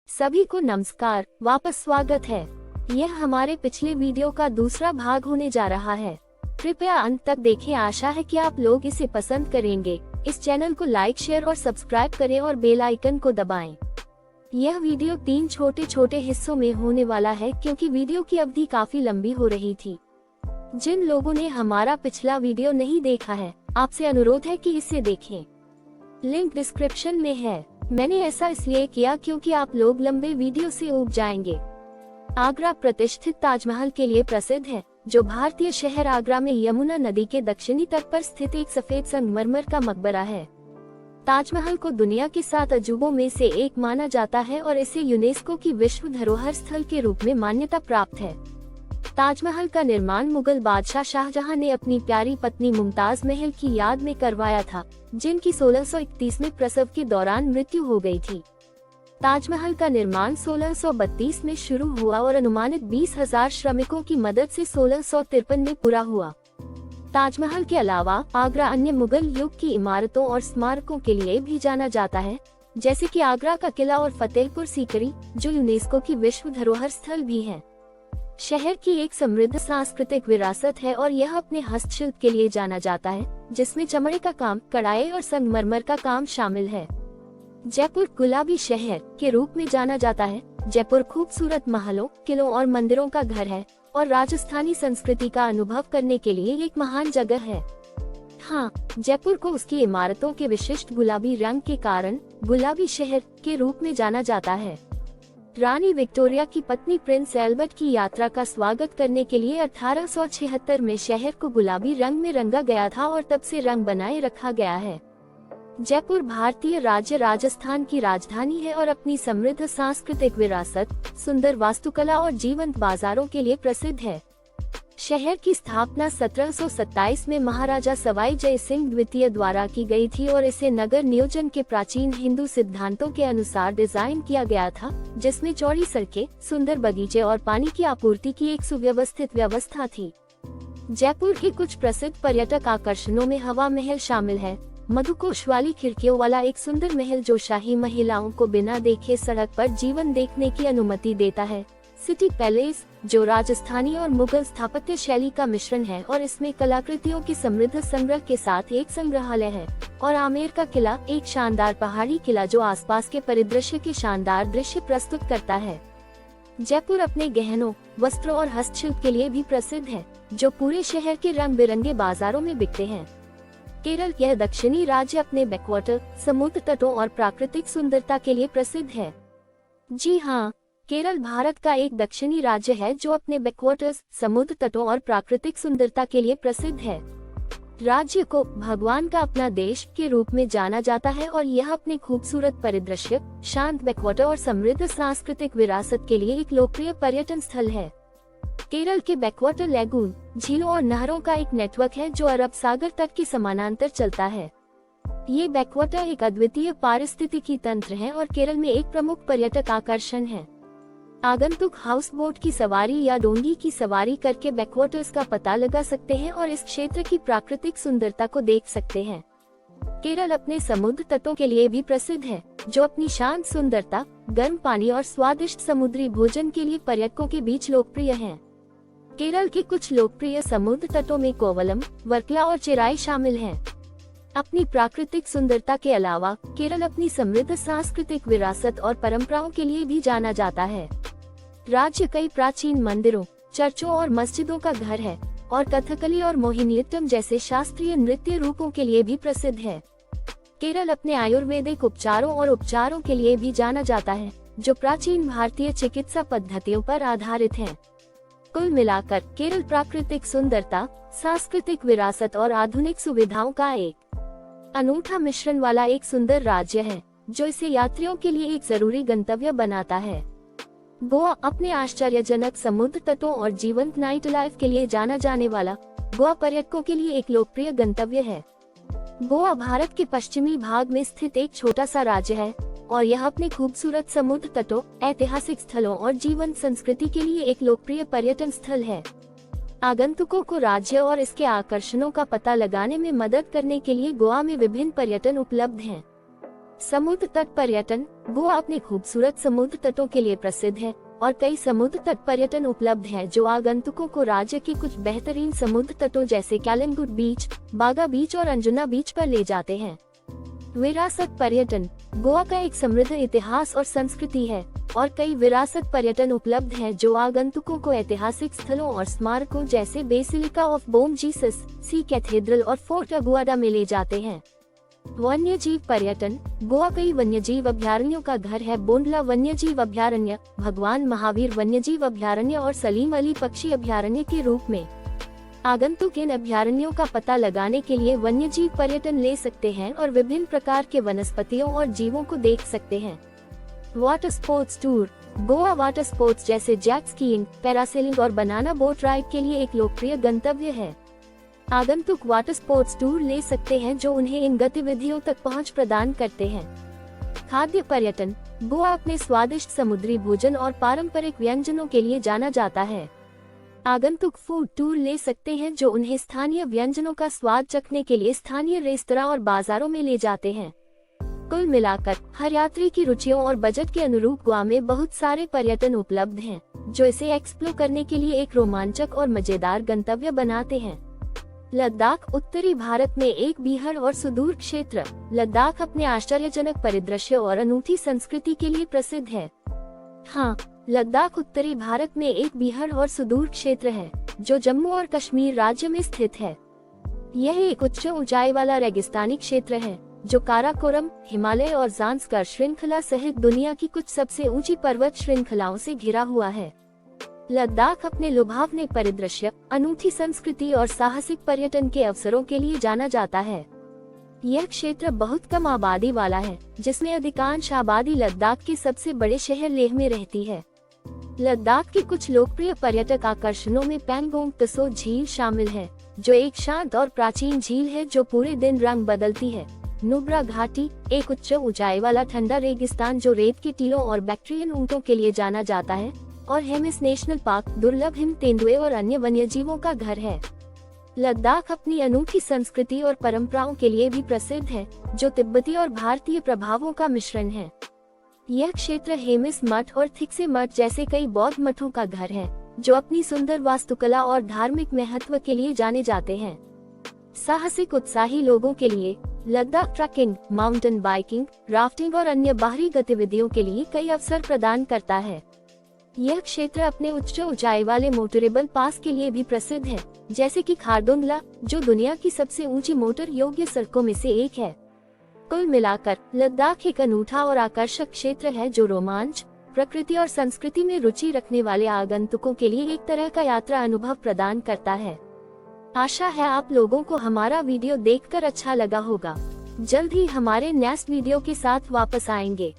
सभी को नमस्कार, वापस स्वागत है। यह हमारे पिछले वीडियो का दूसरा भाग होने जा रहा है। कृपया अंत तक देखें, आशा है कि आप लोग इसे पसंद करेंगे। इस चैनल को लाइक, शेयर और सब्सक्राइब करें और बेल आइकन को दबाएं। यह वीडियो 3 छोटे छोटे हिस्सों में होने वाला है क्योंकि वीडियो की अवधि काफी लंबी हो रही थी। जिन लोगों ने हमारा पिछला वीडियो नहीं देखा है, आपसे अनुरोध है कि इसे देखें। लिंक डिस्क्रिप्शन में है। मैंने ऐसा इसलिए किया क्योंकि आप लोग लंबे वीडियो से ऊब जाएंगे। आगरा प्रतिष्ठित ताजमहल के लिए प्रसिद्ध है, जो भारतीय शहर आगरा में यमुना नदी के दक्षिणी तट पर स्थित एक सफेद संगमरमर का मकबरा है। ताजमहल को दुनिया के 7 अजूबों में से एक माना जाता है और इसे यूनेस्को की विश्व धरोहर स्थल के रूप में मान्यता प्राप्त है। ताजमहल का निर्माण मुगल बादशाह शाहजहां ने अपनी प्यारी पत्नी मुमताज महल की याद में करवाया था, जिनकी 1631 में प्रसव के दौरान मृत्यु हो गई थी। ताजमहल का निर्माण 1632 में शुरू हुआ और अनुमानित 20,000 श्रमिकों की मदद से 1653 में पूरा हुआ। ताजमहल के अलावा आगरा अन्य मुगल युग की इमारतों और स्मारकों के लिए भी जाना जाता है, जैसे कि आगरा का किला और फतेहपुर सीकरी, जो यूनेस्को की विश्व धरोहर स्थल भी है। शहर की एक समृद्ध सांस्कृतिक विरासत है और यह अपने हस्तशिल्प के लिए जाना जाता है, जिसमें चमड़े का काम, कढ़ाई और संगमरमर का काम शामिल है। जयपुर गुलाबी शहर के रूप में जाना जाता है। जयपुर खूबसूरत महलों, किलों और मंदिरों का घर है और राजस्थानी संस्कृति का अनुभव करने के लिए एक महान जगह है। हाँ, जयपुर को उसकी इमारतों के विशिष्ट गुलाबी रंग के कारण गुलाबी शहर के रूप में जाना जाता है। रानी विक्टोरिया की पत्नी प्रिंस एल्बर्ट की यात्रा का स्वागत करने के लिए 1876 में शहर को गुलाबी रंग में रंगा गया था और तब से रंग बनाए रखा गया है। जयपुर भारतीय राज्य राजस्थान की राजधानी है और अपनी समृद्ध सांस्कृतिक विरासत, सुंदर वास्तुकला और जीवंत बाजारों के लिए प्रसिद्ध है। शहर की स्थापना 1727 में महाराजा सवाई जय सिंह द्वितीय द्वारा की गई थी और इसे नगर नियोजन के प्राचीन हिंदू सिद्धांतों के अनुसार डिजाइन किया गया था, जिसमें चौड़ी सड़कें, सुंदर बगीचे और पानी की आपूर्ति की एक सुव्यवस्थित व्यवस्था थी। जयपुर के कुछ प्रसिद्ध पर्यटक आकर्षणों में हवा महल शामिल है। मधुकोश वाली खिड़कियों वाला एक सुंदर महल जो शाही महिलाओं को बिना देखे सड़क पर जीवन देखने की अनुमति देता है। सिटी पैलेस, जो राजस्थानी और मुगल स्थापत्य शैली का मिश्रण है और इसमें कलाकृतियों के समृद्ध संग्रह के साथ एक संग्रहालय है। और आमेर का किला, एक शानदार पहाड़ी किला जो आसपास के परिदृश्य के शानदार दृश्य प्रस्तुत करता है। जयपुर अपने गहनों, वस्त्रों और हस्तशिल्प के लिए भी प्रसिद्ध है, जो पूरे शहर के रंग बिरंगे बाजारों में बिकते हैं। केरल, यह दक्षिणी राज्य अपने बैकवाटर, समुद्र तटों और प्राकृतिक सुंदरता के लिए प्रसिद्ध है। जी हाँ, केरल भारत का एक दक्षिणी राज्य है जो अपने बैकवाटर्स, समुद्र तटों और प्राकृतिक सुंदरता के लिए प्रसिद्ध है। राज्य को भगवान का अपना देश के रूप में जाना जाता है और यह अपने खूबसूरत परिदृश्य, शांत बैकवाटर और समृद्ध सांस्कृतिक विरासत के लिए एक लोकप्रिय पर्यटन स्थल है। केरल के बैकवाटर लैगून, झीलों और नहरों का एक नेटवर्क है जो अरब सागर तट के समानांतर चलता है। ये बैकवाटर एक अद्वितीय पारिस्थितिकी तंत्र है और केरल में एक प्रमुख पर्यटक आकर्षण है। आगंतुक हाउस बोट की सवारी या डोंगी की सवारी करके बैकवाटर्स का पता लगा सकते हैं और इस क्षेत्र की प्राकृतिक सुंदरता को देख सकते हैं। केरल अपने समुद्र तटों के लिए भी प्रसिद्ध है, जो अपनी शांत सुंदरता, गर्म पानी और स्वादिष्ट समुद्री भोजन के लिए पर्यटकों के बीच लोकप्रिय हैं। केरल के कुछ लोकप्रिय समुद्र तटों में कोवलम, वर्कला और चेराई शामिल हैं। अपनी प्राकृतिक सुंदरता के अलावा केरल अपनी समृद्ध सांस्कृतिक विरासत और परंपराओं के लिए भी जाना जाता है। राज्य कई प्राचीन मंदिरों, चर्चों और मस्जिदों का घर है और कथकली और मोहिनीअट्टम जैसे शास्त्रीय नृत्य रूपों के लिए भी प्रसिद्ध है। केरल अपने आयुर्वेदिक उपचारों और उपचारों के लिए भी जाना जाता है, जो प्राचीन भारतीय चिकित्सा पद्धतियों पर आधारित हैं। कुल मिलाकर केरल प्राकृतिक सुंदरता, सांस्कृतिक विरासत और आधुनिक सुविधाओं का एक अनूठा मिश्रण वाला एक सुंदर राज्य है, जो इसे यात्रियों के लिए एक जरूरी गंतव्य बनाता है। गोवा अपने आश्चर्यजनक समुद्र तटों और जीवंत नाइट लाइफ के लिए जाना जाने वाला गोवा पर्यटकों के लिए एक लोकप्रिय गंतव्य है। गोवा भारत के पश्चिमी भाग में स्थित एक छोटा सा राज्य है और यह अपने खूबसूरत समुद्र तटों, ऐतिहासिक स्थलों और जीवंत संस्कृति के लिए एक लोकप्रिय पर्यटन स्थल है। आगंतुकों को राज्य और इसके आकर्षणों का पता लगाने में मदद करने के लिए गोवा में विभिन्न पर्यटन उपलब्ध हैं। समुद्र तट पर्यटन। गोवा अपने खूबसूरत समुद्र तटों के लिए प्रसिद्ध है और कई समुद्र तट पर्यटन उपलब्ध है जो आगंतुकों को राज्य के कुछ बेहतरीन समुद्र तटों जैसे कैलनगुड बीच, बागा बीच और अंजुना बीच पर ले जाते हैं। विरासत पर्यटन। गोवा का एक समृद्ध इतिहास और संस्कृति है और कई विरासत पर्यटन उपलब्ध है जो आगंतुकों को ऐतिहासिक स्थलों और स्मारकों जैसे Basilica of Bom Jesus, Se Cathedral और फोर्ट अगुआडा में ले जाते हैं। वन्य जीव पर्यटन। गोवा कई वन्यजीव अभयारण्यों का घर है। बोंडला वन्यजीव अभयारण्य, भगवान महावीर वन्यजीव अभयारण्य और सलीम अली पक्षी अभयारण्य के रूप में आगंतुक इन अभयारण्यों का पता लगाने के लिए वन्यजीव पर्यटन ले सकते हैं और विभिन्न प्रकार के वनस्पतियों और जीवों को देख सकते हैं। Water sports tour. Goa water sports जैसे जैक स्कीइंग, पैरासेलिंग और बनाना बोट राइड के लिए एक लोकप्रिय गंतव्य है। आगंतुक वाटर स्पोर्ट्स टूर ले सकते हैं जो उन्हें इन गतिविधियों तक पहुंच प्रदान करते हैं। खाद्य पर्यटन। गोवा अपने स्वादिष्ट समुद्री भोजन और पारंपरिक व्यंजनों के लिए जाना जाता है। आगंतुक फूड टूर ले सकते हैं जो उन्हें स्थानीय व्यंजनों का स्वाद चखने के लिए स्थानीय रेस्तरां और बाजारों में ले जाते हैं। कुल मिलाकर हर यात्री की रुचियों और बजट के अनुरूप गोवा में बहुत सारे पर्यटन उपलब्ध हैं, जो इसे एक्सप्लोर करने के लिए एक रोमांचक और मजेदार गंतव्य बनाते हैं। लद्दाख। उत्तरी भारत में एक बीहड़ और सुदूर क्षेत्र, लद्दाख अपने आश्चर्यजनक परिदृश्य और अनूठी संस्कृति के लिए प्रसिद्ध है। हाँ, लद्दाख उत्तरी भारत में एक बीहड़ और सुदूर क्षेत्र है जो जम्मू और कश्मीर राज्य में स्थित है। यह एक उच्च ऊंचाई वाला रेगिस्तानी क्षेत्र है जो काराकोरम, हिमालय और ज़ांस्कर श्रृंखला सहित दुनिया की कुछ सबसे ऊंची पर्वत श्रृंखलाओं से घिरा हुआ है। लद्दाख अपने लुभावने परिदृश्य, अनूठी संस्कृति और साहसिक पर्यटन के अवसरों के लिए जाना जाता है। यह क्षेत्र बहुत कम आबादी वाला है, जिसमें अधिकांश आबादी लद्दाख के सबसे बड़े शहर लेह में रहती है। लद्दाख के कुछ लोकप्रिय पर्यटक आकर्षणों में पैंगोंग तसो झील शामिल है, जो एक शांत और प्राचीन झील है जो पूरे दिन रंग बदलती है। नुब्रा घाटी, एक उच्च ऊंचाई वाला ठंडा रेगिस्तान जो रेत के टीलों और बैक्टीरियन ऊंटों के लिए जाना जाता है। और हेमिस नेशनल पार्क, दुर्लभ हिम तेंदुए और अन्य वन्यजीवों का घर है। लद्दाख अपनी अनूठी संस्कृति और परंपराओं के लिए भी प्रसिद्ध है, जो तिब्बती और भारतीय प्रभावों का मिश्रण है। यह क्षेत्र हेमिस मठ और थिक्से मठ जैसे कई बौद्ध मठों का घर है, जो अपनी सुंदर वास्तुकला और धार्मिक महत्व के लिए जाने जाते हैं। साहसिक उत्साही लोगों के लिए Ladakh trekking, mountain biking, rafting और अन्य बाहरी गतिविधियों के लिए कई अवसर प्रदान करता है। यह क्षेत्र अपने उच्च ऊंचाई वाले मोटरेबल पास के लिए भी प्रसिद्ध है, जैसे कि खारदुंगला, जो दुनिया की सबसे ऊंची मोटर योग्य सड़कों में से एक है। कुल मिलाकर लद्दाख एक अनूठा और आकर्षक क्षेत्र है जो रोमांच, प्रकृति और संस्कृति में रुचि रखने वाले आगंतुकों के लिए एक तरह का यात्रा अनुभव प्रदान करता है। आशा है आप लोगों को हमारा वीडियो देखकर अच्छा लगा होगा। जल्द ही हमारे नेक्स्ट वीडियो के साथ वापस आएंगे।